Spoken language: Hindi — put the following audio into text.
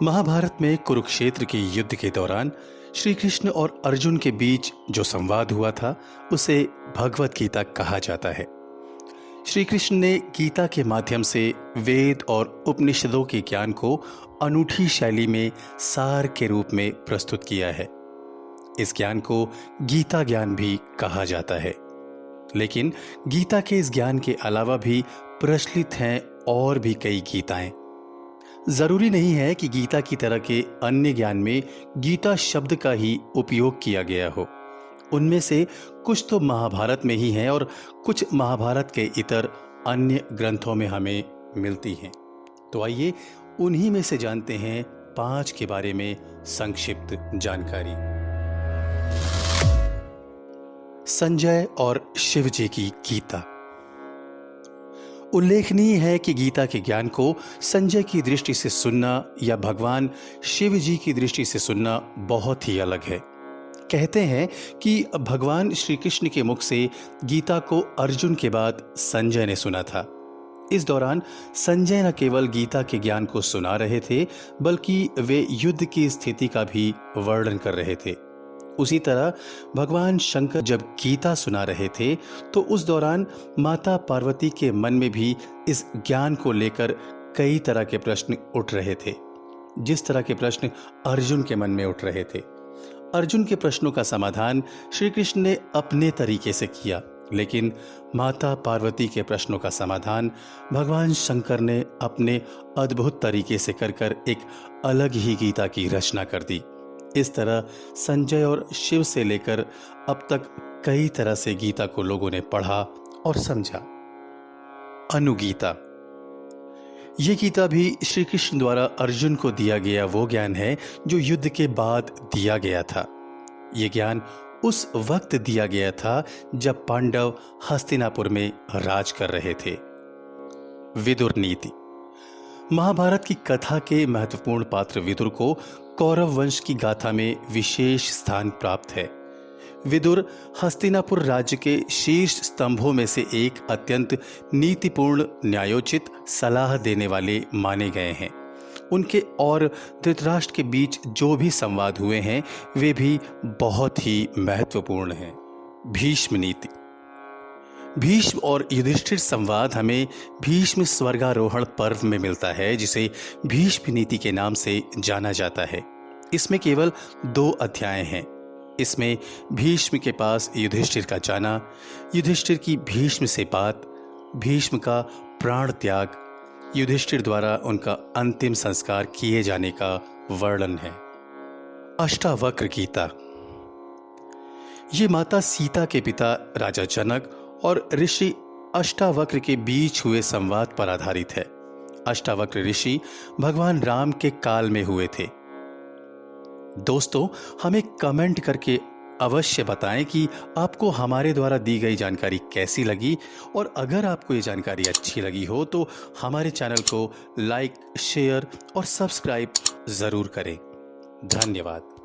महाभारत में कुरुक्षेत्र के युद्ध के दौरान श्री कृष्ण और अर्जुन के बीच जो संवाद हुआ था उसे भगवत गीता कहा जाता है। श्री कृष्ण ने गीता के माध्यम से वेद और उपनिषदों के ज्ञान को अनूठी शैली में सार के रूप में प्रस्तुत किया है। इस ज्ञान को गीता ज्ञान भी कहा जाता है। लेकिन गीता के इस ज्ञान के अलावा भी प्रचलित हैं और भी कई गीताएं। जरूरी नहीं है कि गीता की तरह के अन्य ज्ञान में गीता शब्द का ही उपयोग किया गया हो। उनमें से कुछ तो महाभारत में ही हैं और कुछ महाभारत के इतर अन्य ग्रंथों में हमें मिलती हैं। तो आइए उन्हीं में से जानते हैं 5 के बारे में संक्षिप्त जानकारी। संजय और शिव जी की गीता। उल्लेखनीय है कि गीता के ज्ञान को संजय की दृष्टि से सुनना या भगवान शिव जी की दृष्टि से सुनना बहुत ही अलग है। कहते हैं कि भगवान श्री कृष्ण के मुख से गीता को अर्जुन के बाद संजय ने सुना था। इस दौरान संजय न केवल गीता के ज्ञान को सुना रहे थे, बल्कि वे युद्ध की स्थिति का भी वर्णन कर रहे थे। उसी तरह भगवान शंकर जब गीता सुना रहे थे तो उस दौरान माता पार्वती के मन में भी इस ज्ञान को लेकर कई तरह के प्रश्न उठ रहे थे, जिस तरह के प्रश्न अर्जुन के मन में उठ रहे थे। अर्जुन के प्रश्नों का समाधान श्री कृष्ण ने अपने तरीके से किया, लेकिन माता पार्वती के प्रश्नों का समाधान भगवान शंकर ने अपने अद्भुत तरीके से कर एक अलग ही गीता की रचना कर दी। इस तरह संजय और शिव से लेकर अब तक कई तरह से गीता को लोगों ने पढ़ा और समझा। अनुगीता। ये गीता भी श्री कृष्ण द्वारा अर्जुन को दिया गया वो ज्ञान है जो युद्ध के बाद दिया गया था। ये ज्ञान उस वक्त दिया गया था जब पांडव हस्तिनापुर में राज कर रहे थे। विदुर नीति। महाभारत की कथा के महत्वपूर्ण पात्र विदुर को कौरव वंश की गाथा में विशेष स्थान प्राप्त है। विदुर हस्तिनापुर राज्य के शीर्ष स्तंभों में से एक अत्यंत नीतिपूर्ण, न्यायोचित सलाह देने वाले माने गए हैं। उनके और धृतराष्ट्र के बीच जो भी संवाद हुए हैं वे भी बहुत ही महत्वपूर्ण हैं। भीष्म नीति। भीष्म और युधिष्ठिर संवाद हमें भीष्म स्वर्गारोहण पर्व में मिलता है, जिसे भीष्म नीति के नाम से जाना जाता है। इसमें केवल 2 अध्याय हैं। इसमें भीष्म के पास युधिष्ठिर का जाना, युधिष्ठिर की भीष्म से बात, भीष्म का प्राण त्याग, युधिष्ठिर द्वारा उनका अंतिम संस्कार किए जाने का वर्णन है। अष्टावक्र गीता। ये माता सीता के पिता राजा जनक और ऋषि अष्टावक्र के बीच हुए संवाद पर आधारित है। अष्टावक्र ऋषि भगवान राम के काल में हुए थे। दोस्तों, हमें कमेंट करके अवश्य बताएं कि आपको हमारे द्वारा दी गई जानकारी कैसी लगी, और अगर आपको ये जानकारी अच्छी लगी हो तो हमारे चैनल को लाइक, शेयर और सब्सक्राइब जरूर करें। धन्यवाद।